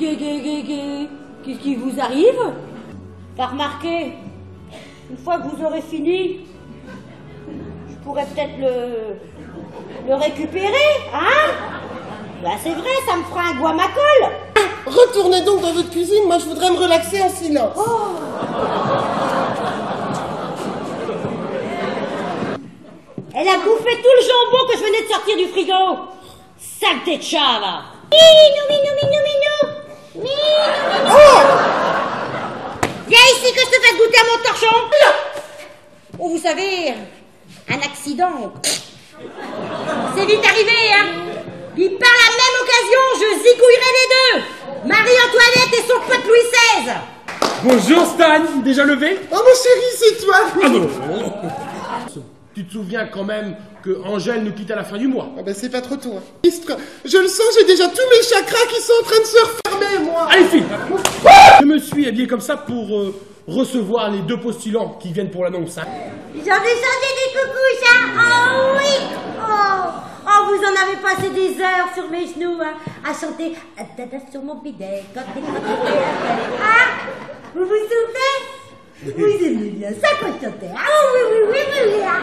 Qu'est-ce qui vous arrive? Pas remarqué, une fois que vous aurez fini, je pourrais peut-être le récupérer, hein? Bah c'est vrai, ça me fera un guamacol. Retournez donc dans votre cuisine, moi je voudrais me relaxer en silence. Oh. Elle a bouffé tout le jambon que je venais de sortir du frigo. Saleté de chat, là. Minou. Oh! Viens ici que je te fasse goûter à mon torchon. Oh, vous savez, un accident. C'est vite arrivé, hein. Puis par la même occasion, je zigouillerai les deux. Marie-Antoinette et son pote Louis XVI. Bonjour Stan, déjà levé? Oh mon chéri, c'est toi! Ah non. Tu te souviens quand même que Angèle nous quitte à la fin du mois? Ah ben c'est pas trop tôt. Hein. Je le sens, j'ai déjà tous mes chakras qui sont en train de se refermer, moi! Allez fille. Je me suis habillé comme ça pour recevoir les deux postulants qui viennent pour l'annonce. Hein. J'en ai chanté des coucous, hein. Oh oui. Oh, vous en avez passé des heures sur mes genoux, hein, à chanter Dada sur mon bidet, quand t'es Ah, vous vous souvenez? Vous aimez bien ça quand je chantais. Ah oui. Hein.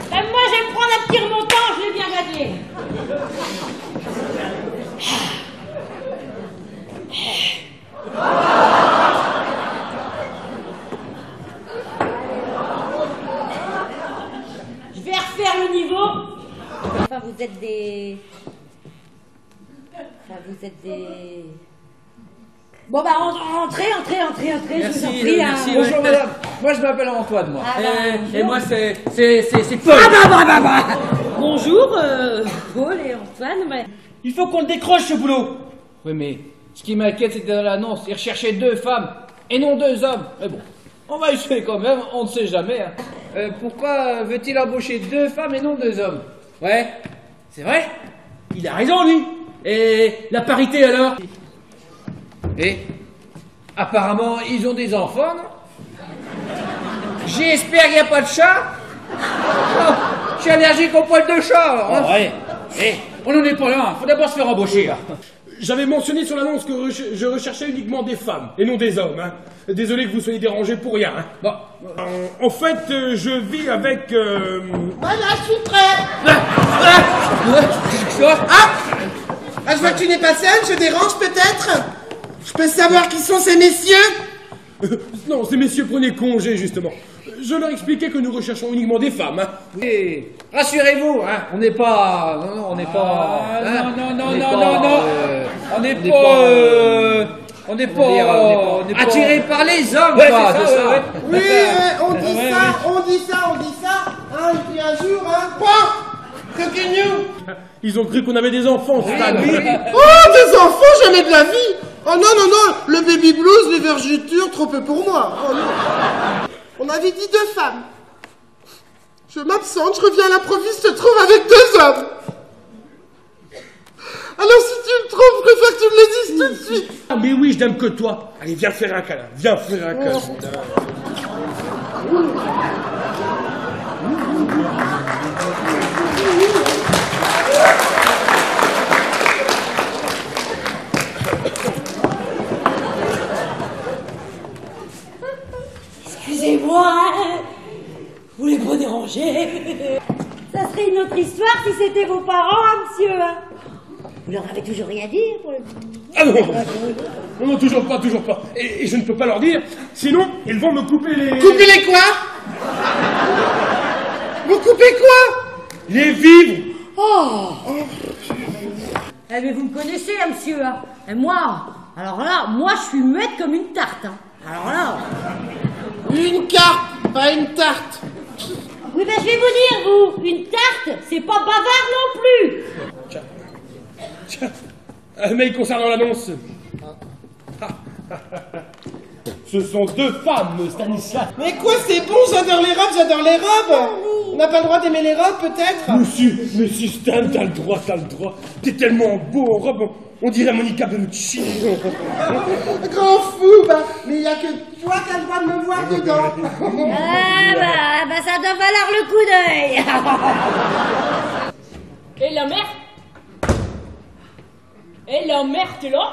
Ben, moi, je vais me prendre un petit remontant, je l'ai bien gagné. Je vais refaire le niveau. Enfin, vous êtes des... Bon, bah, entrez, Merci, je vous en prie. merci. Bonjour madame, moi je m'appelle Antoine, moi. Ah, bah, Et moi, c'est Paul. Ah bah. Bonjour, Paul et Antoine. Mais... Il faut qu'on le décroche, ce boulot. Oui, mais ce qui m'inquiète, c'est que dans l'annonce, ils recherchaient 2 femmes et non 2 hommes. Mais bon, on va essayer quand même, on ne sait jamais. Hein. Pourquoi veut-il embaucher 2 femmes et non 2 hommes? Ouais, c'est vrai. Il a raison, lui. Et la parité, alors? Et apparemment, ils ont des enfants, non? J'espère qu'il n'y a pas de chat. Oh, je suis allergique aux poils de chat, alors, hein. Ouais. On n'en est pas là, faut d'abord se faire embaucher, là. J'avais mentionné sur l'annonce que je recherchais uniquement des femmes et non des hommes. Hein. Désolé que vous soyez dérangés pour rien. Hein. Bon. En fait, je vis avec... Voilà, je suis prêt! Ah, je vois que tu n'es pas seul, je dérange peut-être? Je peux savoir qui sont ces messieurs? Non, ces messieurs prenaient congé, justement. Je leur expliquais que nous recherchons uniquement des femmes. Hein. Et rassurez-vous, hein, on n'est pas... Non, on n'est pas... non. On n'est pas attiré par les hommes, Ouais, quoi, c'est de ça, ça. ouais. Oui, on dit ça. Hein, et puis un jour, hein, quoi? Continue! Ils ont cru qu'on avait des enfants, Stan. Oh, des enfants, jamais de la vie! Oh non, le baby blues, les vergetures, trop peu pour moi. Oh non. On avait dit 2 femmes. Je m'absente, je reviens à l'improviste, je te trouve avec 2 hommes. Alors si tu me trouves, je préfère que tu me le dises tout de suite. Ah, mais oui, je n'aime que toi. Allez, viens faire un câlin. Viens faire un câlin. Excusez-moi, vous voulez pas déranger? Ça serait une autre histoire si c'était vos parents, hein, monsieur. Vous leur avez toujours rien dit pour le... Ah non, non, toujours pas. Et je ne peux pas leur dire, sinon ils vont me couper les... Couper les quoi? Vous coupez quoi? Les vivres. Oh. Eh mais vous me connaissez, hein, monsieur. Hein. Et moi, alors là, moi je suis muette comme une tarte. Hein. Alors là... Une carte, pas une tarte. Oui, ben je vais vous dire, vous, une tarte, c'est pas bavard non plus. Tiens, un mail concernant l'annonce. Ce sont 2 femmes, Stanislas. Mais quoi, c'est bon, j'adore les robes. On n'a pas le droit d'aimer les robes, peut-être? Mais si Stan, t'as le droit. T'es tellement beau en robe, on dirait Monica Bellucci. Grand fou, bah, mais il n'y a que toi qui as le droit de me voir dedans. Ah bah ça doit valoir le coup d'œil. Et la mère? T'es là?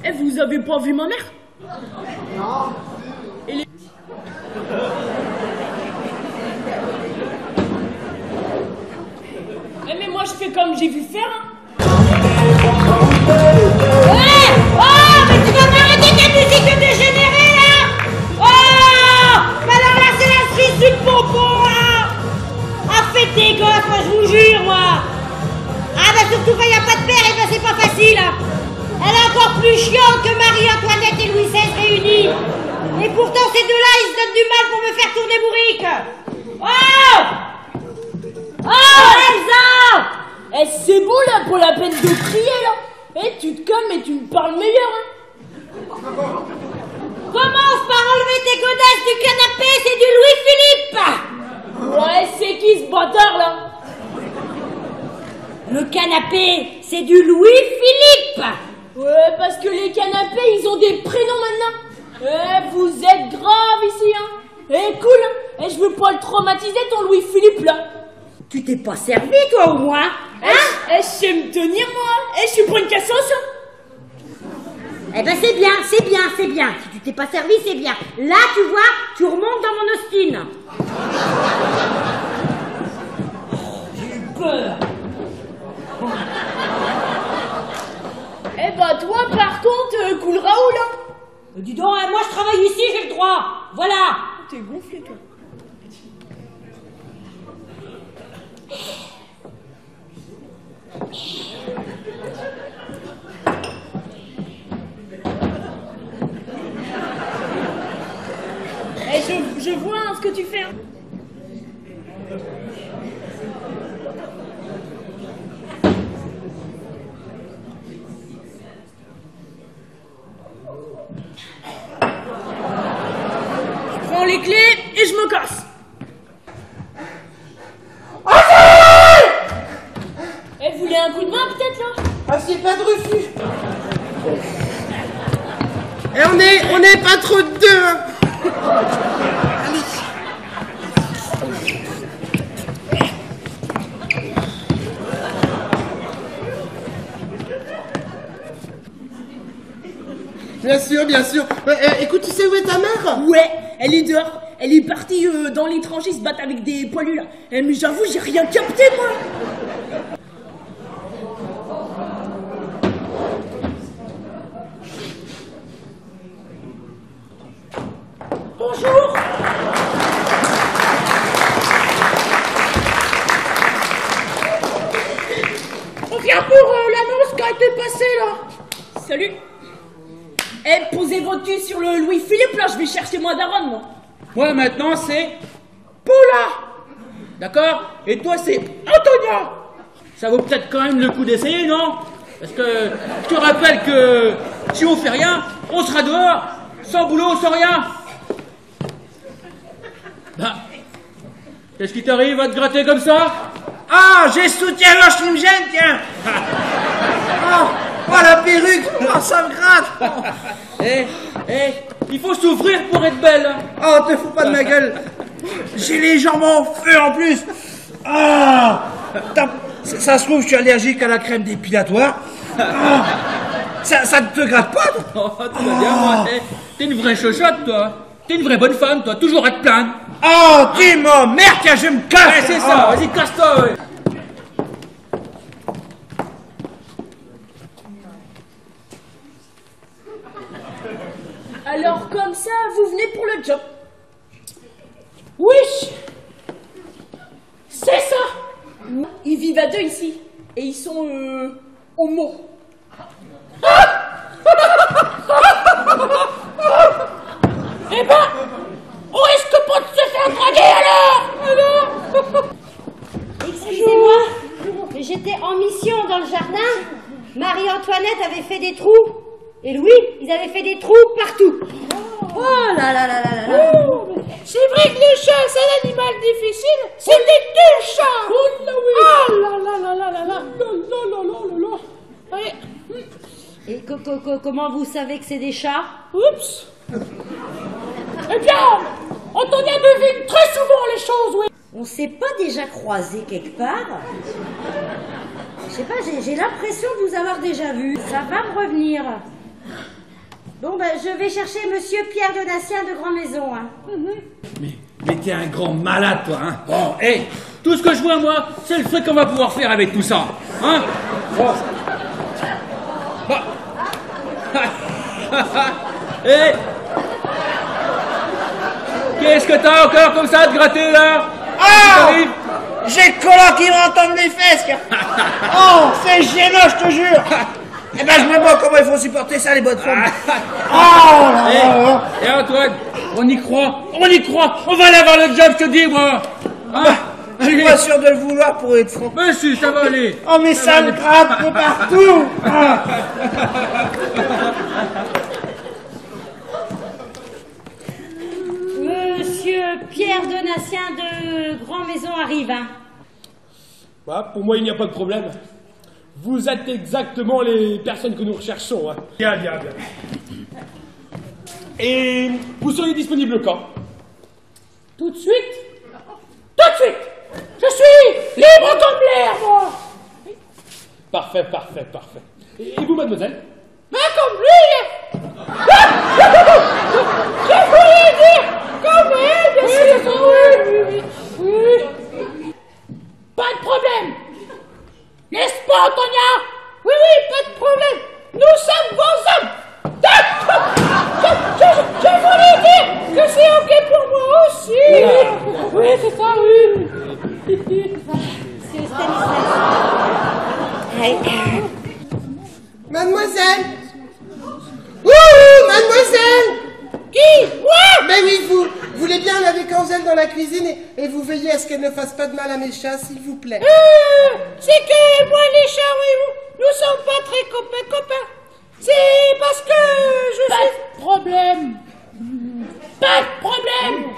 Eh, vous avez pas vu ma mère? Non. Eh, mais moi je fais comme j'ai vu faire, hein. Ouais. Oh, mais tu vas m'arrêter ta musique de dégénéré, là. Oh, mais alors là, c'est la cerise du pompon, là. Ah, faites des gosses, moi, je vous jure, moi. Ah, bah surtout quand il n'y a pas de père, et ben c'est pas facile. Elle est encore plus chiante que Marie-Antoinette et Louis XVI réunis. Et pourtant, ces deux-là, ils se donnent du mal pour me faire tourner bourrique. Oh! Oh, Elsa! Eh, c'est bon là, pour la peine de crier là. Eh, tu te calmes et tu me parles meilleur, hein. Commence par enlever tes godasses du canapé, c'est du Louis-Philippe! Ouais, c'est qui ce bâtard là? Le canapé, c'est du Louis-Philippe! Ouais, parce que les canapés, ils ont des prénoms maintenant. Eh, vous êtes grave ici, hein. Eh, cool, hein. Eh, je veux pas le traumatiser, ton Louis-Philippe là. Tu t'es pas servi, toi, au moins? Hein? Eh, je sais me tenir, moi. Eh, je suis pour une cassos. Eh ben, c'est bien, c'est bien, c'est bien. Si tu t'es pas servi, c'est bien. Là, tu vois, tu remontes dans mon Austin. J'ai eu peur. Eh bah, toi, par contre, cool Raoul, hein. Dis donc, hein, moi, je travaille ici, j'ai le droit. Voilà. T'es gonflé, toi. Eh, je vois hein, ce que tu fais. Hein. Je prends les clés et je me casse. Eh, vous voulez un coup de main peut-être là? Ah, c'est pas de refus. Et on est pas trop de deux, hein. Allez. Bien sûr, bien sûr. Écoute, tu sais où est ta mère? Ouais, elle est dehors. Elle est partie dans les tranchées se battre avec des poilus là. Eh, mais j'avoue, j'ai rien capté moi. Bonjour. On vient pour l'annonce qui a été passée là. Salut. Eh, posez votre cul sur le Louis-Philippe là, je vais chercher moi Daron moi. Moi maintenant c'est Paula. D'accord? Et toi c'est Antonia. Ça vaut peut-être quand même le coup d'essayer, non? Parce que je te rappelle que si on fait rien, on sera dehors, sans boulot, sans rien. Bah, qu'est-ce qui t'arrive à te gratter comme ça? Ah, j'ai soutien-gorge qui me gêne, tiens. Oh, la perruque, oh, ça me gratte. Il faut s'ouvrir pour être belle. Hein. Oh, te fous pas de ma gueule. J'ai les jambes en feu en plus. Ah, ça se trouve, je suis allergique à la crème dépilatoire. Ah, ça ne te gratte pas, toi? Oh, tu vas bien, moi, t'es une vraie chochotte, toi. T'es une vraie bonne femme, toi, toujours à te plaindre. Oh, t'es ma merde, tiens, je me casse. Ouais, c'est ça, vas-y, casse-toi, ouais. Alors comme ça, vous venez pour le job. Oui. C'est ça. Ils vivent à deux ici. Et ils sont homo. Eh ben, on risque pas de se faire draguer alors. Excusez-moi, mais j'étais en mission dans le jardin. Marie-Antoinette avait fait des trous. Et Louis, ils avaient fait des trous partout. Oh là là là là là là. C'est vrai que le chat, c'est un animal difficile. C'était deux chats. Oh là oui. Oh là là là là là là. Ouais. Et comment vous savez que c'est des chats? Oups. Eh bien, Antonia devine très souvent les choses, oui. On s'est pas déjà croisés quelque part? Je sais pas, j'ai l'impression de vous avoir déjà vu. Ça va me revenir. Bon, ben, je vais chercher Monsieur Pierre Donatien de Grand Maison. Hein. Mais t'es un grand malade, toi, hein. Bon, hé, tout ce que je vois, moi, c'est le truc qu'on va pouvoir faire avec tout ça, hein. Bon. Bah. Hé. Qu'est-ce que t'as encore comme ça de gratter, là? Ah! J'ai le collant qui m'entend les fesses! Oh, c'est gênant, je te jure! Eh ben, je me demande comment ils font supporter ça, les bonnes femmes! Oh là là! Et Antoine, on y croit, on va aller avoir le job, je te dis, moi! Hein? Je suis pas sûr de le vouloir pour être franc. Mais si, ça va aller! Oh, mais ça me gratte de partout! Ah. Monsieur Pierre Donatien de Grand Maison arrive. Hein. Voilà, pour moi, il n'y a pas de problème. Vous êtes exactement les personnes que nous recherchons. Hein. Bien. Et vous seriez disponible quand? Tout de suite? Tout de suite! Je suis libre comme l'air, moi! Parfait. Et vous, mademoiselle? Ben comme lui! Je voulais dire comme elle, bien sûr! Oui. Pas de problème! N'est-ce pas, Antonia? Oui, pas de problème! Nous sommes vos hommes! Je voulais dire que c'est ok pour moi aussi! Oui, c'est ça, oui! C'est Stanislas. Mademoiselle! Ouh, mademoiselle! Qui? Moi? Ben oui, vous voulez bien laver Kanzel dans la cuisine et vous veillez à ce qu'elle ne fasse pas de mal à mes chats, s'il vous plaît. C'est que moi, les chats, oui, nous sommes pas très copains. C'est parce que je suis... Pas de problème.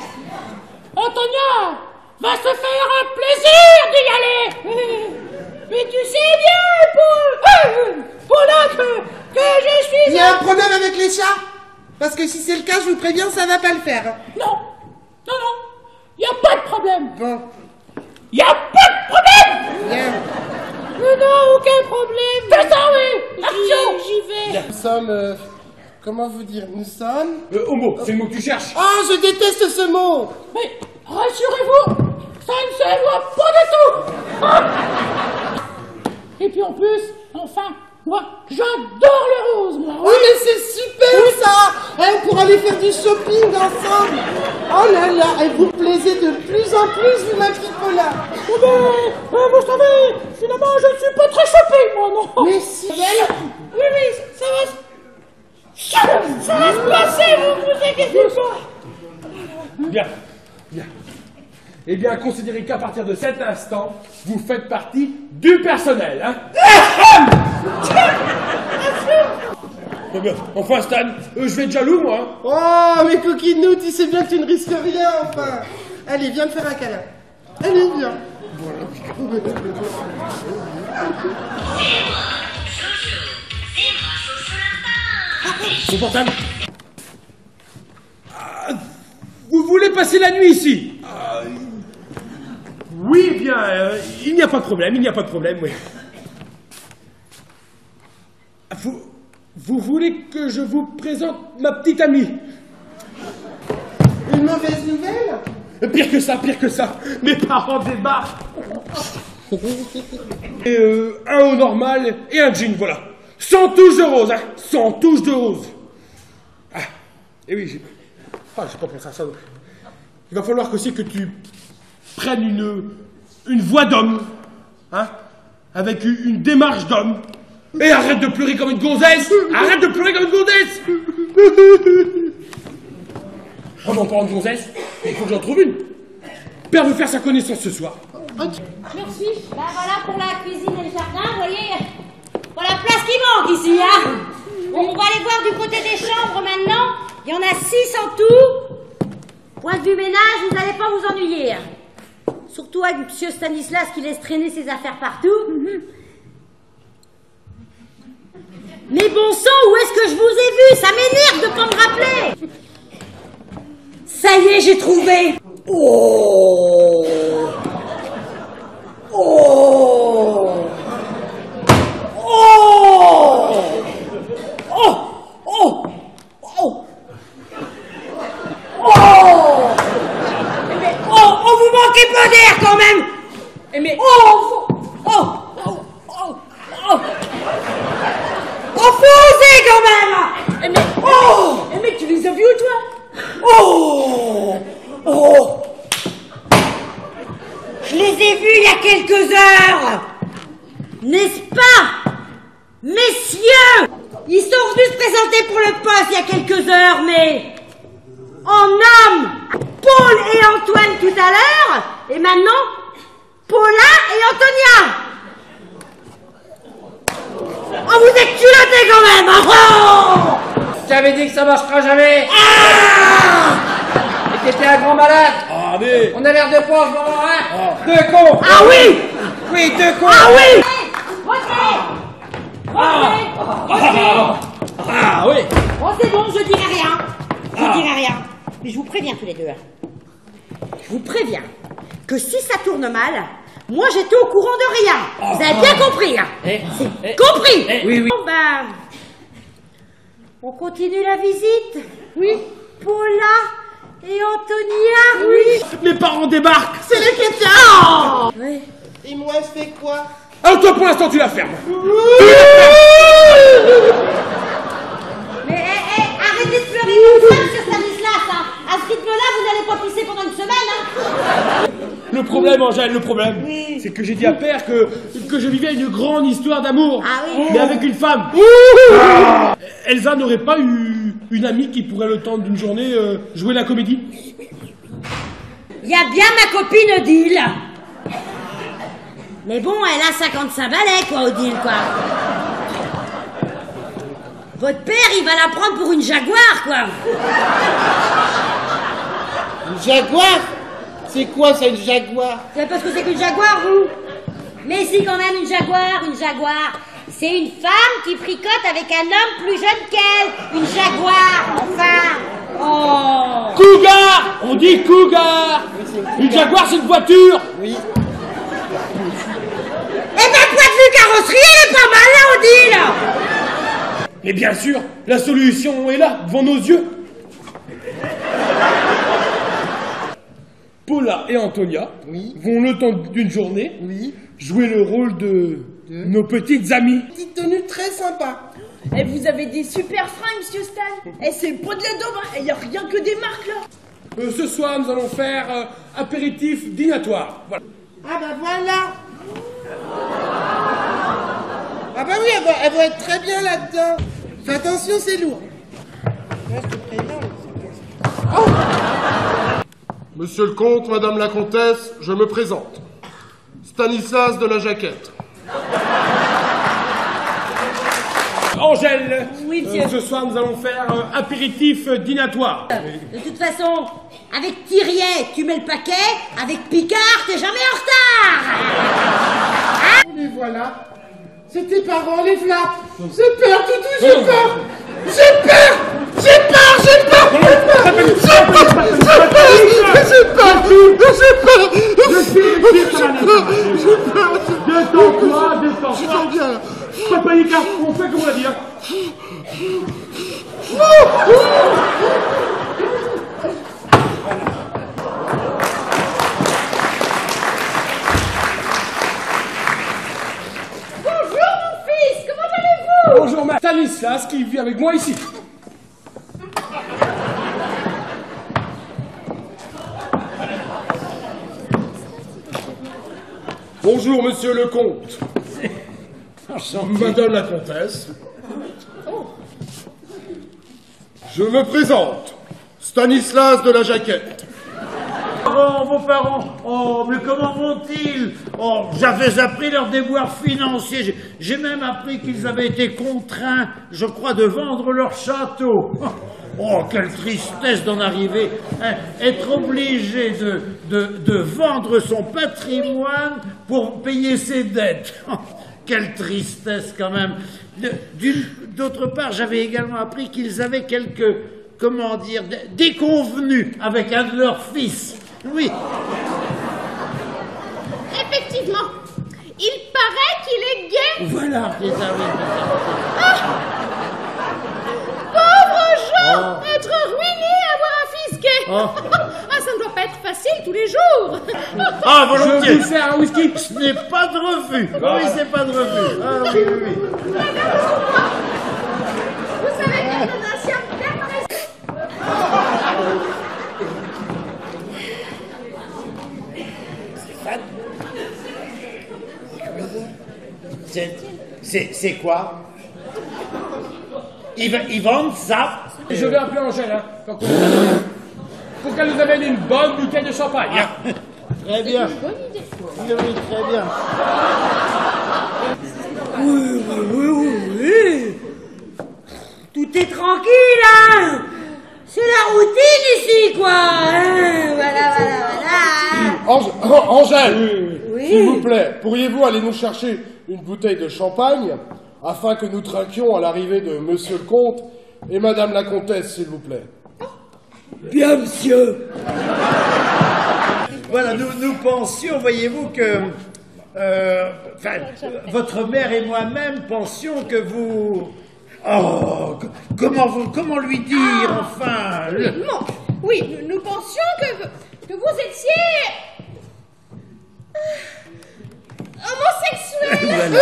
Antonia va se faire un plaisir d'y aller. Mais tu sais bien, Paula, que je suis... Il y a un problème avec les chats? Parce que si c'est le cas, je vous préviens, ça va pas le faire. Non, y a pas de problème. Bon, Y a pas de problème. bien. Non, aucun problème. Fais ça, oui. Action. J'y vais. Nous sommes... comment vous dire? Nous sommes... Homo, c'est le mot que tu cherches. Oh, je déteste ce mot! Mais rassurez-vous, ça ne se voit pas du tout. Et puis en plus, enfin, moi, j'adore le rose, moi. Oui, mais c'est super ça! On pourra aller faire du shopping ensemble! Oh là là, et vous plaisez de plus en plus, vous, ma petite Paula! Vous savez, finalement, je ne suis pas très shopping, moi, non. Mais si! Oui, ça va se passer, vous inquiétez pas. Bien. Eh bien, considérez qu'à partir de cet instant, vous faites partie du personnel, hein. Eh bien, enfin, Stan, je vais être jaloux, moi. Oh, mais coquinou, tu sais bien que tu ne risques rien, enfin! Allez, viens me faire un câlin. Allez, viens. Mon portable. Vous voulez passer la nuit ici? Oui, bien, il n'y a pas de problème, oui. Vous voulez que je vous présente ma petite amie? Une mauvaise nouvelle? Pire que ça, mes parents débarquent. Et un haut normal et un jean, voilà. Sans touche de rose, hein, sans touche de rose. Ah, et oui, j'ai pas pensé à ça. Donc. Il va falloir aussi que tu prennes une voix d'homme, hein, avec une démarche d'homme. Et arrête de pleurer comme une gonzesse. En parlant de gonzesse, il faut que j'en trouve une. Père veut faire sa connaissance ce soir. Merci. Ben voilà pour la cuisine et le jardin, vous voyez. Voilà la place qui manque ici, hein. Bon, on va aller voir du côté des chambres maintenant. Il y en a 6 en tout. Point de vue ménage, vous n'allez pas vous ennuyer. Surtout avec monsieur Stanislas qui laisse traîner ses affaires partout. Mais bon sang, où est-ce que je vous ai vu? Ça m'énerve de pas me rappeler. Ça y est, j'ai trouvé. Oh. Mais tu les as vus où, toi? Je les ai vus il y a quelques heures. N'est-ce pas, messieurs? Ils sont venus se présenter pour le poste il y a quelques heures, mais en homme, Paul et Antoine tout à l'heure, et maintenant, Paula et Antonia. Oh, vous êtes culottés quand même. Oh, Je t'avais dit que ça marchera jamais. Et t'étais un grand malade. Ah, mais... On a l'air de quoi en ce moment, hein? Deux cons. ah oui. Oui, deux cons. Ah oui. Ah, oui. Bon, c'est bon, je dirai rien. Je dirai rien. Mais je vous préviens tous les deux. Je vous préviens que si ça tourne mal, moi j'étais au courant de rien. Vous avez bien compris, là. C'est compris. Oui, oui. Bon, ben, on continue la visite. Oui. Paula et Antonia. Oui. Mes parents débarquent. C'est les chrétiens. Oh. Oui. Et moi, je fais quoi? Alors toi, pour l'instant, tu la fermes. Mais arrêtez de pleurer comme ça, monsieur Stanislas. Hein. À ce rythme-là, vous n'allez pas pisser pendant une semaine. Hein. Le problème, Angèle, le problème, Oui. c'est que j'ai dit à Père que je vivais une grande histoire d'amour. Ah oui. Mais avec une femme. Elsa n'aurait pas eu une amie qui pourrait le temps d'une journée jouer la comédie? Il y a bien ma copine Odile. Mais bon, elle a 55 balais, quoi, Odile, quoi. Votre père, il va la prendre pour une jaguar, quoi. Une jaguar? C'est quoi ça, une jaguar? Vous savez pas ce que c'est qu'une jaguar, vous? Mais si, quand même, une jaguar, une jaguar. C'est une femme qui fricote avec un homme plus jeune qu'elle. Une jaguar, enfin. Oh. Cougar! On dit cougar! Une jaguar, c'est une voiture! Oui. Eh ben, point de vue carrosserie, elle est pas mal, là, Odile. Mais bien sûr, la solution est là, devant nos yeux. Paula et Antonia vont le temps d'une journée jouer le rôle de nos petites amies. Petite tenue très sympa. Eh, vous avez des super fringues, monsieur Stan. Eh, c'est pas de la daube, hein. Il y a rien que des marques, là. Ce soir, nous allons faire apéritif dînatoire. Voilà. Ah bah voilà. Ah bah oui, elle va être très bien là-dedans. Fais attention, c'est lourd. Là, je te préviens. Monsieur le comte, madame la comtesse, je me présente. Stanislas de la Jaquette. Angèle, Oui, monsieur. ce soir, nous allons faire apéritif dînatoire. De toute façon, avec Thiriet, tu mets le paquet. Avec Picard, t'es jamais en retard. Les voilà. C'est tes parents, les flattes. J'ai peur, Toutou, j'ai peur. J'ai peur. J'ai peur, j'ai peur. Détends-toi, détends-toi. Bien. Pas de panique, hein. On fait comme on l'a dit. Hein. Bonjour, mon fils. Comment allez-vous? Bonjour, ma Stanislas qui vit avec moi ici. Bonjour, monsieur le comte. Madame la comtesse. Je me présente. Stanislas de la Jaquette. Vos parents, oh, mais comment vont-ils? Oh, j'avais appris leur déboire financier. J'ai même appris qu'ils avaient été contraints, je crois, de vendre leur château. Oh, quelle tristesse d'en arriver. Hein, être obligé de vendre son patrimoine pour payer ses dettes. Quelle tristesse quand même. D'autre part, j'avais également appris qu'ils avaient quelques, comment dire, déconvenus avec un de leurs fils. Oui. Effectivement. Il paraît qu'il est gay. Voilà, c'est ça, oui. Pauvre Jean, être ruiné à avoir un fils gay. Ah, ça ne doit pas être facile tous les jours. Ah, Je volontiers. vous fais un whisky. Ce n'est pas de refus. Oui, c'est pas de refus. Ah, oui, oui, oui. Vous savez qu'elle donne un C'est quoi? Ils vendent ça? Je vais appeler Angèle, hein, pour qu'elle nous amène une bonne bouteille de champagne. Hein. Très bien. Oui, très bien. Oui. Tout est tranquille, hein. C'est la routine ici, quoi. Hein. Voilà. Angèle, Oui. s'il vous plaît, pourriez-vous aller nous chercher une bouteille de champagne afin que nous trinquions à l'arrivée de Monsieur le Comte et Madame la Comtesse, s'il vous plaît? Bien, monsieur. Voilà, nous pensions, voyez-vous, que... votre mère et moi-même pensions que vous... Oh, comment lui dire, enfin Non, oui, nous pensions que vous étiez... homosexuel.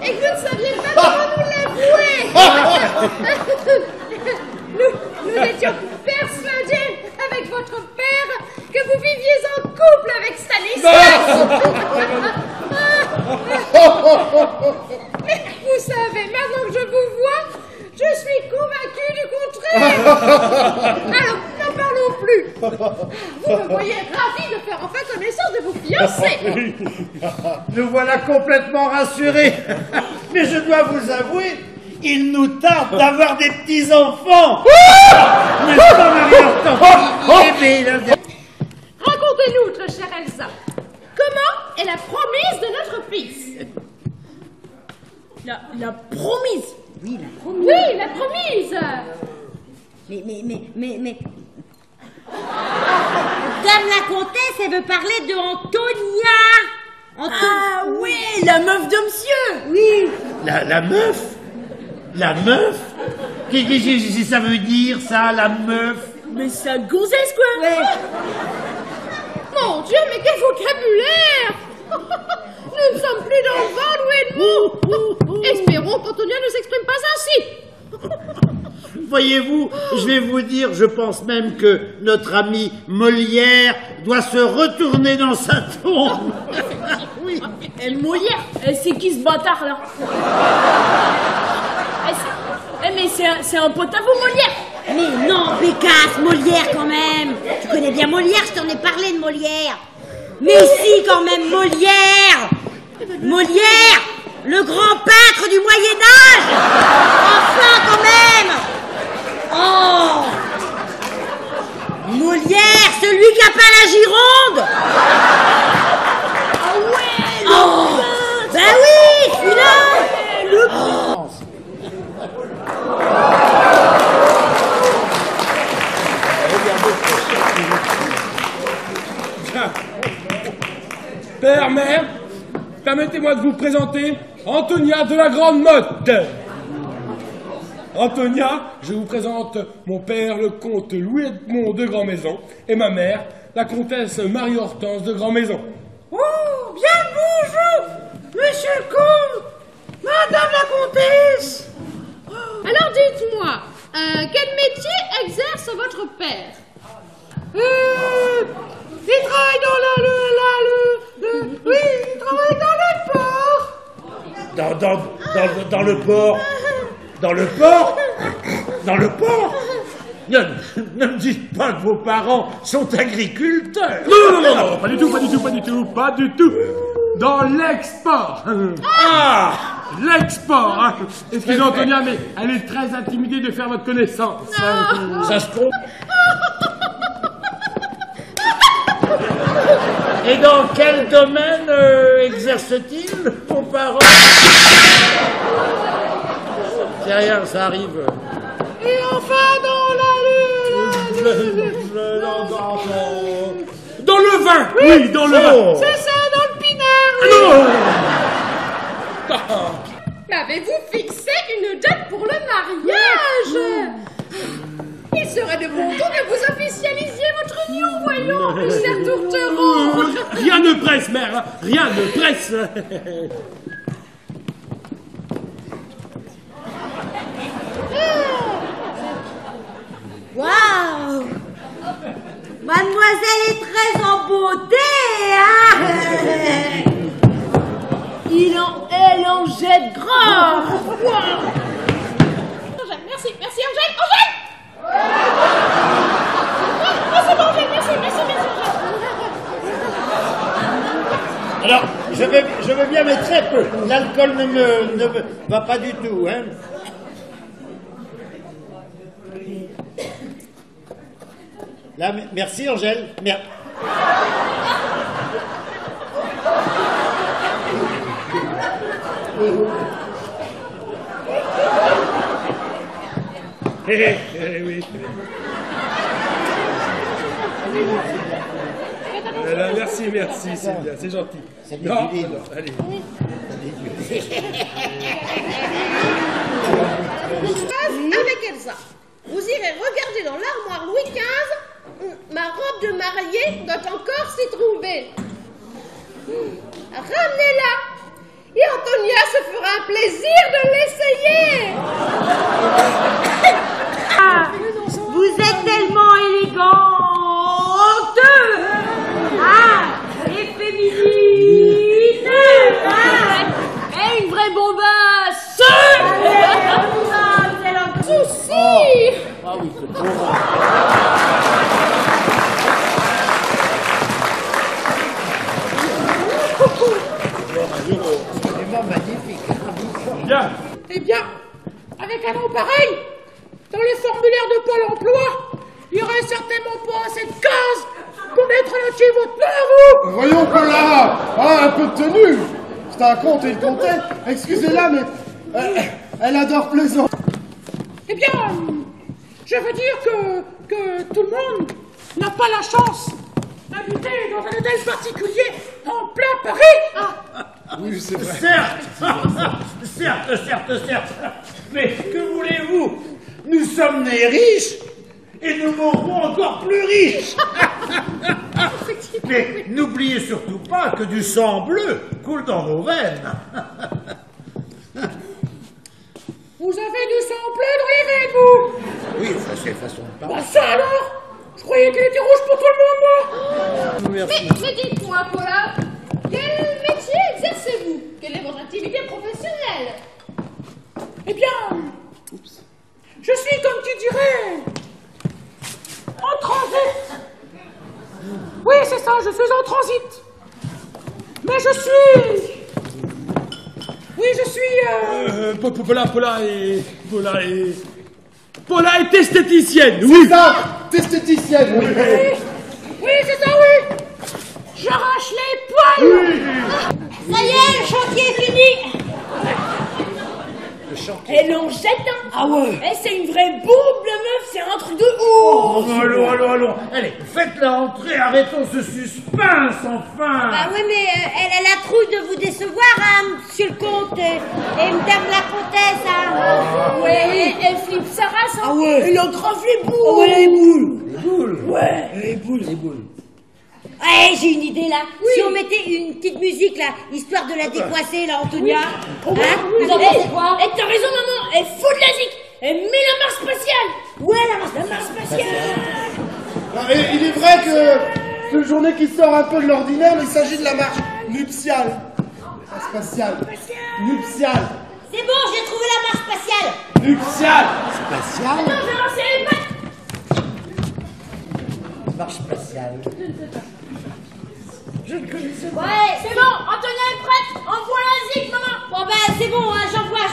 et que vous ne saviez pas comment nous l'avouer. Nous étions persuadés avec votre père que vous viviez en couple avec Stanislas. Mais vous savez, maintenant que je vous vois, je suis convaincue du contraire. Alors, n'en parlons plus. Vous me voyez ravi de faire enfin connaissance de vos fiancés. Nous voilà complètement rassurés. Mais je dois vous avouer, il nous tarde d'avoir des petits-enfants. N'est-ce pas, Marie-Hortense? Racontez-nous, très chère Elsa, comment est la promise de notre fils? La promise. Oui, la promise. Oui, la promise. Mais... Dame la comtesse, elle veut parler de Antonia. Ah oui, la meuf de monsieur. Oui. La meuf? La meuf? Qu'est-ce que ça veut dire, ça, la meuf? Mais c'est un gonzesse, quoi. Ouais. Mon Dieu, mais quel vocabulaire. Nous ne sommes plus dans le vent, Louis Edmond. Espérons qu'Antonia ne s'exprime pas ainsi. Voyez-vous, je vais vous dire, je pense même que notre ami Molière doit se retourner dans sa tombe. Oui. Molière, c'est qui ce bâtard là? Mais c'est un pote à vous, Molière. Mais non, Pécasse, Molière quand même. Tu connais bien Molière, je t'en ai parlé de Molière. Mais si, quand même, Molière. Molière, le grand peintre du Moyen-Âge. Enfin, quand même. Oh, Molière, celui qui a peint la Gironde. Ah ouais, le ben oui, celui-là. Père, mère, permettez-moi de vous présenter Antonia de la Grande Motte. Antonia, je vous présente mon père, le comte Louis Edmond de Grand-Maison, et ma mère, la comtesse Marie-Hortense de Grand-Maison. Oh, bien le bonjour, monsieur le comte, madame la comtesse. Alors dites-moi, quel métier exerce votre père? Il travaille oui, il travaille dans le port. Dans le port? Dans le port? Dans le port? Ne me dites pas que vos parents sont agriculteurs. Non, pas du tout. Dans l'export. Ah! L'export, hein. Excusez Antonia, mais elle est très intimidée de faire votre connaissance. Ça se compte. Et dans quel domaine exerce-t-il, mon parent? C'est rien, ça arrive. Et enfin Dans le vin. Oui, dans le vin. c'est ça, dans le pinard. Non. M'avez-vous fixé une date pour le mariage? Il serait de bon ton que vous officialisiez votre union, voyons, Mister Tourtereau. Rien ne presse, mère, hein. Rien ne presse. Waouh. Mademoiselle est très en beauté, hein. Elle en jette grave. Wow. Angèle, merci, Angèle, Oh, c'est bon, Angèle, merci, Angèle. Alors, je veux bien, mais très peu. L'alcool ne me va pas du tout, hein. Là, merci Angèle. Oui. Merci, Sylvia, c'est gentil. Non, allez. Avec Elsa, vous irez regarder dans l'armoire Louis XV. Ma robe de mariée doit encore s'y trouver. Ramenez-la. Et Antonia se fera un plaisir de l'essayer. Vous êtes tellement élégante, et féminine, Et une vraie bombasse. Souci. Ah oui, c'est beau. Magnifique. Bien. Eh bien, avec un nom pareil, dans les formulaires de Pôle emploi, il n'y aurait certainement pas assez de cases pour mettre notier votre nom à vous. Voyons, Paula. Un peu de tenue. C'est un conte et le comptait. Excusez-la, mais elle adore plaisanter. Eh bien, je veux dire que tout le monde n'a pas la chance d'habiter dans un hôtel particulier en plein Paris. Oui, c'est vrai. Certes. Mais que voulez-vous? Nous sommes nés riches et nous mourrons encore plus riches. Mais n'oubliez surtout pas que du sang bleu coule dans nos veines. Vous avez du sang bleu dans les veines, vous? Oui, ça c'est façon de parler. Bah ça alors? Je croyais qu'il était rouge pour tout le monde, moi. Merci. Mais dites-moi, Paula, quel métier exercez-vous? Quelle est votre activité professionnelle? Eh bien, je suis, comme tu dirais, en transit. Oui, c'est ça, je suis en transit. Mais je suis... Oui, je suis... Paula est esthéticienne, oui. C'est ça, t'esthéticienne, oui. Oui, c'est ça, oui. J'arrache les poils. Ça y est, le chantier est fini. Elle en jette un. Ah ouais. Eh, c'est une vraie bombe, la meuf, c'est un truc de ouf. Oh, allons. Allez, faites-la entrer, arrêtons ce suspense, enfin. Ah oui, mais elle a la trouille de vous décevoir, hein, monsieur le comte et madame la comtesse, hein. Ouais, elle flippe sa race, hein. Ah ouais. Elle en grave les boules. Ah ouais, les boules. Ouais. Les boules. Ouais, j'ai une idée là. Si on mettait une petite musique là, histoire de la décoiffer là, Antonia. Hein? Vous en pensez quoi? Eh, t'as raison, maman. Elle fout de la zik. Elle met la marche spatiale. Ouais, la marche spatiale. Et il est vrai que c'est une journée qui sort un peu de l'ordinaire, mais il s'agit de la marche nuptiale. Pas spatiale. Nuptiale. C'est bon, j'ai trouvé la marche spatiale. Nuptiale. Spatial. Attends, j'ai lancé les pattes. Marche spatiale. Je ne connaissais pas. Ouais, C'est bon, Antonia est prête. Envoie la zik, maman. bon ben c'est bon, hein, j'envoie.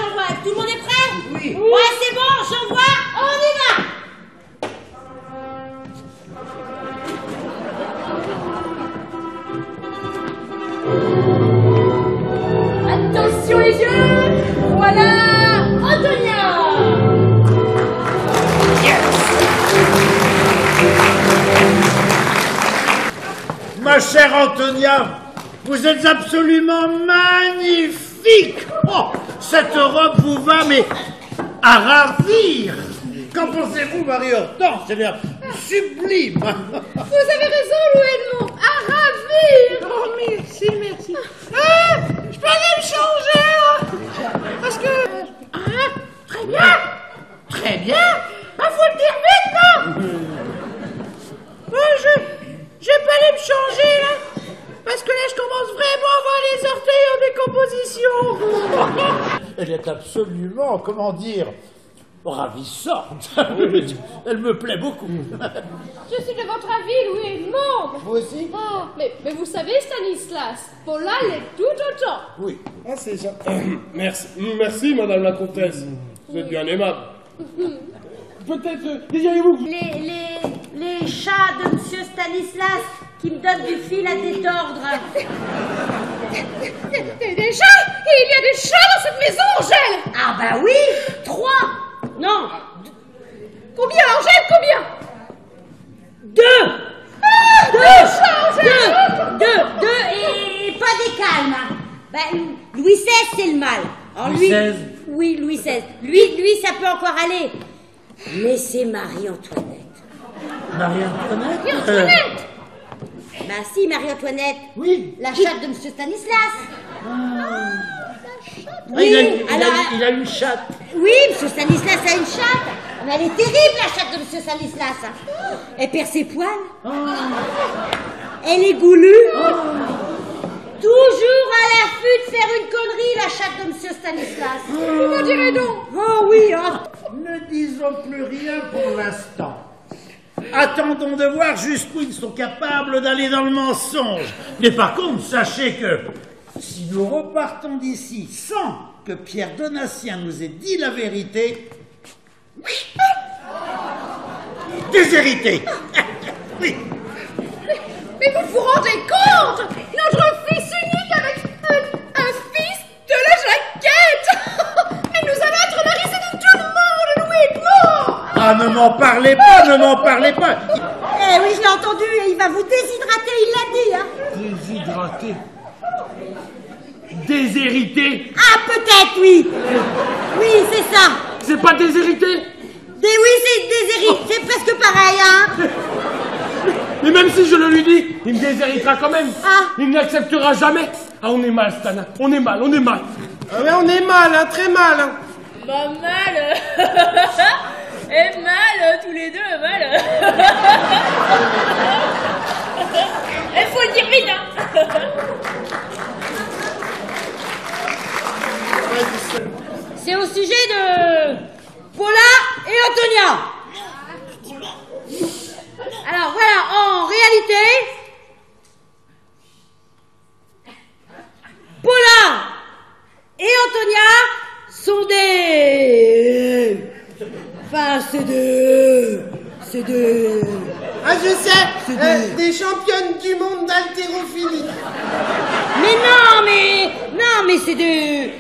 Tout le monde est prêt? Oui. Ouais, c'est bon, j'envoie. On y va. Attention les yeux. Voilà, Antonia. Ma chère Antonia, vous êtes absolument magnifique. Oh, cette robe vous va, mais à ravir. Qu'en pensez-vous, Marie-Hortense? C'est bien sublime. Vous avez raison, Louis Edmond. À ravir. Oh, merci. Ah, je peux aller me changer, là. Parce que... très bien. Très bien. Ah, faut le dire vite, non. Je Elle est absolument, comment dire, ravissante. Elle me plaît beaucoup. Je suis de votre avis, Louis Edmond. Vous aussi? Ah, mais vous savez, Stanislas, Paula l'est tout autant. Oui. Ah, c'est ça. Merci, madame la comtesse. Vous êtes bien aimable. Peut-être, désirez-vous... Les chats de monsieur Stanislas qui me donnent du fil à détordre. Des chats? Il y a des chats dans cette maison, Angèle. Ah bah oui, 3. Non, Combien, Angèle, combien? 2. Ah, deux chats, Angèle. Deux et pas des calmes. Ben, Louis XVI, c'est le mal. Alors, Louis XVI? Oui, Louis XVI. Lui, ça peut encore aller. Mais c'est Marie-Antoinette. Marie-Antoinette? Antoinette. Bah si, Marie-Antoinette. Oui. La chatte de monsieur Stanislas. Il a une chatte. Oui, monsieur Stanislas a une chatte. Mais elle est terrible, la chatte de monsieur Stanislas. Elle perd ses poils. Elle est goulue. Toujours à l'affût de faire une connerie, la chatte de monsieur Stanislas. Vous me direz donc. Oh oui, hein. Ne disons plus rien pour l'instant. Attendons de voir jusqu'où ils sont capables d'aller dans le mensonge. Mais par contre, sachez que si nous repartons d'ici sans que Pierre Donatien nous ait dit la vérité, déshérité. Oui. Mais vous vous rendez compte? Notre fils unique avec un fils de la jaquette. Mais nous allons être la risée de tout le monde, Louis Edmond. Ah, ne m'en parlez pas, ne m'en parlez pas. Eh oui, je l'ai entendu, et il va vous déshydrater, il l'a dit, hein. Déshydraté. Déshérité. Ah, peut-être, oui. Oui, c'est ça. C'est pas déshérité? Oui, c'est déshérité, c'est presque pareil, hein. Mais même si je le lui dis, il me déshéritera quand même. Ah. Il n'acceptera jamais. Ah, on est mal, Stan. On est mal, on est mal. Ah ouais, on est mal, hein, très mal. Hein. Bah mal. Et mal, tous les deux, mal. Il faut le dire vite, hein. C'est au sujet de Paula et Antonia. Alors voilà, en réalité, Paula et Antonia sont des... Enfin, c'est des... Ah, je sais, des championnes du monde d'haltérophilie. Mais non, mais c'est des...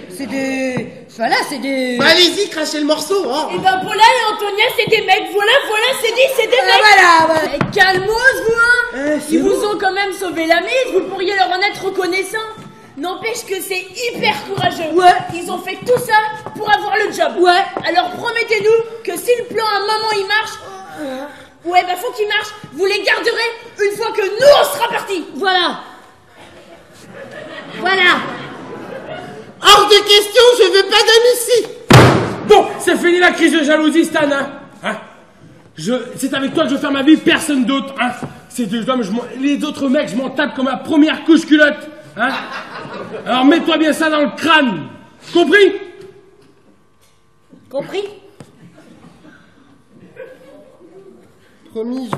Voilà, c'est des... Bah, allez-y, crachez le morceau, hein. Et ben Paula et Antonia, c'est des mecs. Voilà, c'est dit, c'est des mecs. Voilà. Eh, calmos, vous, hein. Ils vous ont quand même sauvé la mise, vous pourriez leur en être reconnaissant. N'empêche que c'est hyper courageux. Ouais. Ils ont fait tout ça pour avoir le job. Ouais. Alors promettez-nous que si le plan à un moment il marche, ouais, bah faut qu'il marche. Vous les garderez une fois que nous on sera partis. Voilà. Hors de question, je veux pas d'homme ici. Bon, c'est fini la crise de jalousie, Stan, hein. C'est avec toi que je vais faire ma vie, personne d'autre, hein. C'est des hommes, les autres mecs, je m'en tape comme ma première couche culotte, hein. Alors mets-toi bien ça dans le crâne. Compris? Compris? Promis,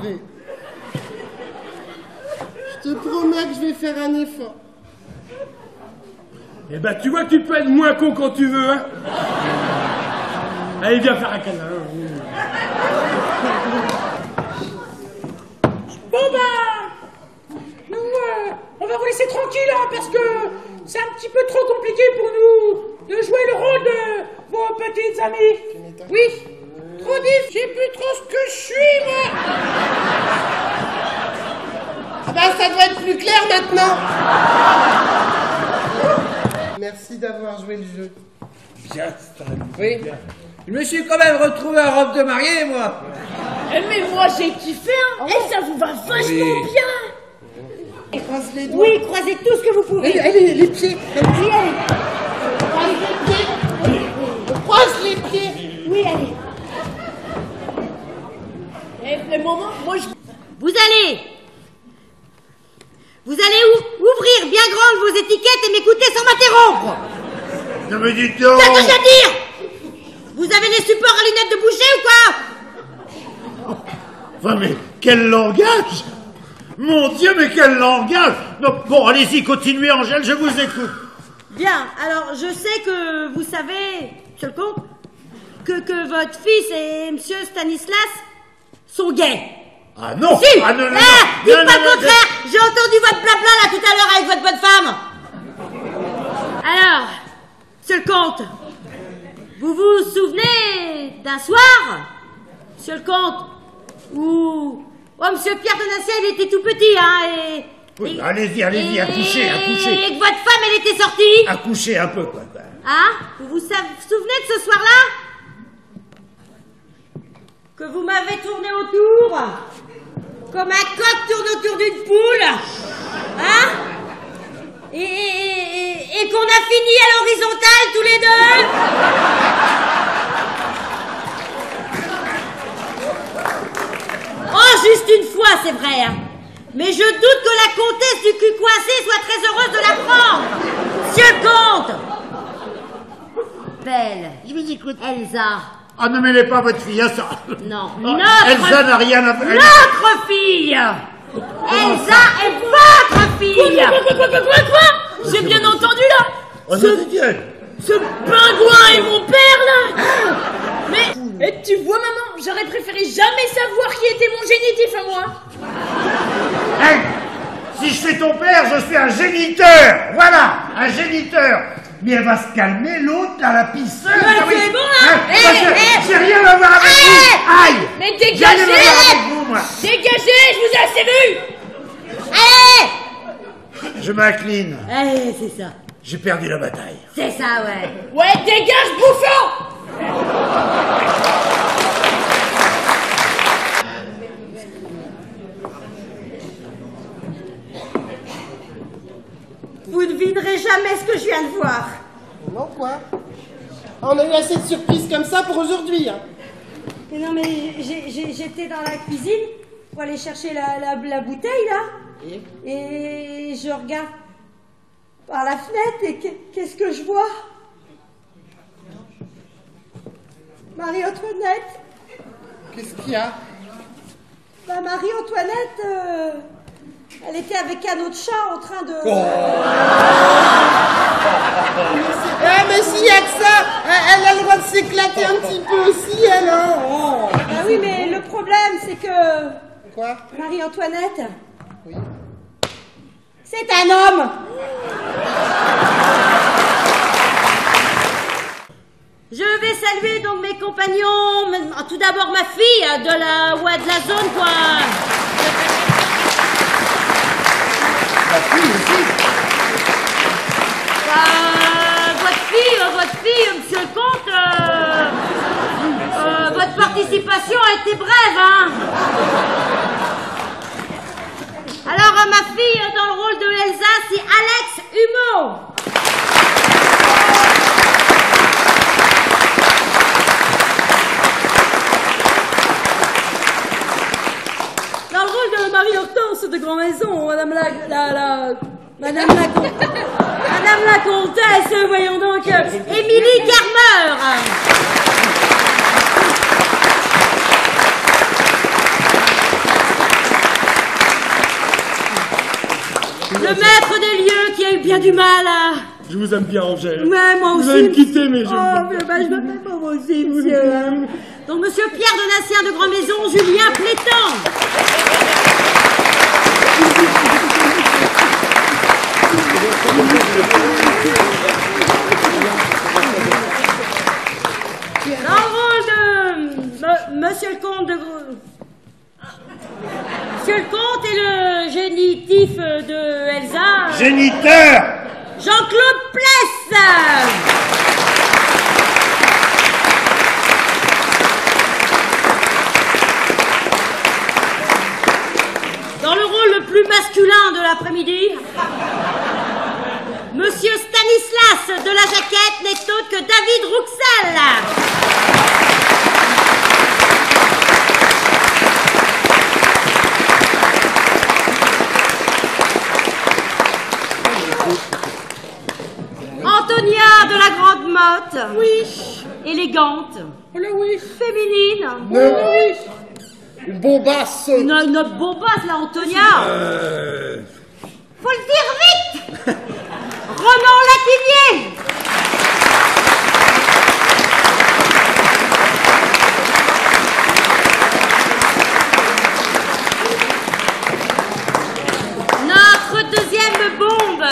je te promets que je vais faire un effort. Eh ben, tu vois que tu peux être moins con quand tu veux, hein. Allez, viens faire un câlin. Bon bah, nous, on va vous laisser tranquille, hein, parce que c'est un petit peu trop compliqué pour nous de jouer le rôle de vos petites amies. Oui, trop diff, je sais plus trop ce que je suis, moi. Ah bah, ça doit être plus clair maintenant. Merci d'avoir joué le jeu. Bien, Stan. Oui. Je me suis quand même retrouvé en robe de mariée, moi. Eh, mais moi j'ai kiffé, hein. Eh, ça vous va vachement bien. Croise les doigts. Oui, croisez tout ce que vous pouvez. Allez, les pieds. Oui, allez. Croise les pieds. Oui, allez. Eh, mais maman, moi je... Vous allez ouvrir bien grandes vos étiquettes et m'écouter sans m'interrompre. Non mais dites donc. Qu'est-ce que je veux dire? Vous avez les supports à lunettes de boucher ou quoi? Enfin, mais quel langage! Mon Dieu, mais quel langage! Non, bon, allez-y, continuez, Angèle, je vous écoute. Bien, alors je sais que vous savez, monsieur le comte, que votre fils et monsieur Stanislas sont gays. Ah non! Si! Ah non, non, non! Dites Non, pas non, le non, contraire! J'ai entendu votre blabla là tout à l'heure avec votre bonne femme! Alors, monsieur le comte, vous vous souvenez d'un soir, monsieur le comte, où monsieur Pierre de Nassien, il était tout petit, hein, Oui, allez-y, allez-y, accouchez, accouchez. Et que votre femme, elle était sortie? Accouchez un peu, quoi. Hein? Vous vous souvenez de ce soir-là? Que vous m'avez tourné autour, comme un coq tourne autour d'une poule, hein? Et qu'on a fini à l'horizontale tous les deux? Oh, juste une fois, c'est vrai, hein. Mais je doute que la comtesse du cul coincé soit très heureuse de l'apprendre. Monsieur le comte! Belle. Je vous écoute. Elsa. Ah, ne mêlez pas votre fille à ça. Non. Elsa n'a rien à faire. Notre fille! Elsa est votre fille! Quoi? J'ai bien entendu là! Oh, nom de Dieu. Ce pingouin est mon père là! Mais tu vois maman, j'aurais préféré jamais savoir qui était mon génitif à moi! Hein? Si je suis ton père, je suis un géniteur. Voilà, un géniteur. Mais elle va se calmer, l'autre, là, la pisseuse. Ouais, c'est bon, là. J'ai rien à voir avec vous. Aïe. Mais J'ai rien à voir avec vous, moi. Dégagez, je vous ai assez vu! Allez! Je m'incline. Allez, c'est ça. J'ai perdu la bataille. C'est ça, ouais. Ouais, dégage, bouffon! Vous ne devinerez jamais ce que je viens de voir. Non, quoi? On a eu assez de surprises comme ça pour aujourd'hui, hein. Mais non, mais j'étais dans la cuisine pour aller chercher la bouteille, là. Et je regarde par la fenêtre et qu'est-ce que je vois? Marie-Antoinette. Qu'est-ce qu'il y a? Bah, Marie-Antoinette, elle était avec un autre chat en train de... Ah, mais s'il y a que ça, elle a le droit de s'éclater un petit peu aussi, elle, hein. Oh. Ah oui, mais le problème, c'est que... Quoi? Marie-Antoinette... Oui. C'est un homme! Je vais saluer donc mes compagnons, tout d'abord ma fille de la zone, quoi. La fille aussi. Votre fille, monsieur le comte, votre participation a été brève, hein. Alors, ma fille dans le rôle de Elsa, c'est Alex Humeau. Dans le rôle de Marie-Hortense de Grand-Maison, Madame la comtesse, voyons donc, Émilie Carmeur. Le maître des lieux qui a eu bien du mal à... Je vous aime bien, Angèle. Ouais, moi aussi. Vous allez me quitter, mais je... Oh, mais bah, je m'appelle pas moi aussi, monsieur. Donc, monsieur Pierre de Nassien de Grand-Maison, Julien Plétan. Dans le rôle de monsieur le comte de... Monsieur le comte et le génitif de Elsa... Géniteur. Jean-Claude Pless. Dans le rôle le plus masculin de l'après-midi, Monsieur Stanislas de la Jaquette n'est autre que David Rouxel. Antonia de la grande motte. Oui. Élégante. Oh là oui. Féminine. Oui. Une bombasse. Une bombasse, là, Antonia. Faut le dire vite. Ronan Latinier. Notre deuxième bombe,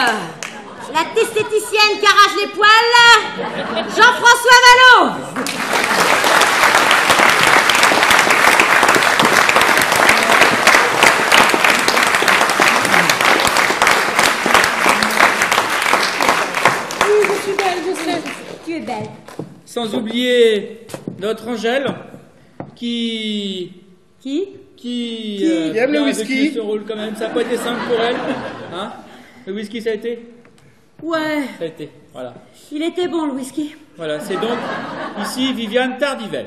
la esthéticienne qui arrache les poils, Jean-François Vallot. Oui, je suis belle, je sais. Tu es belle. Sans oublier notre Angèle, qui aime le a whisky. vécu ce rôle quand même. Ça n'a pas été simple pour elle. Hein? Le whisky, ça a été? Ouais, Ça a été, voilà. il était bon le whisky. Voilà, c'est donc ici Viviane Tardivelle.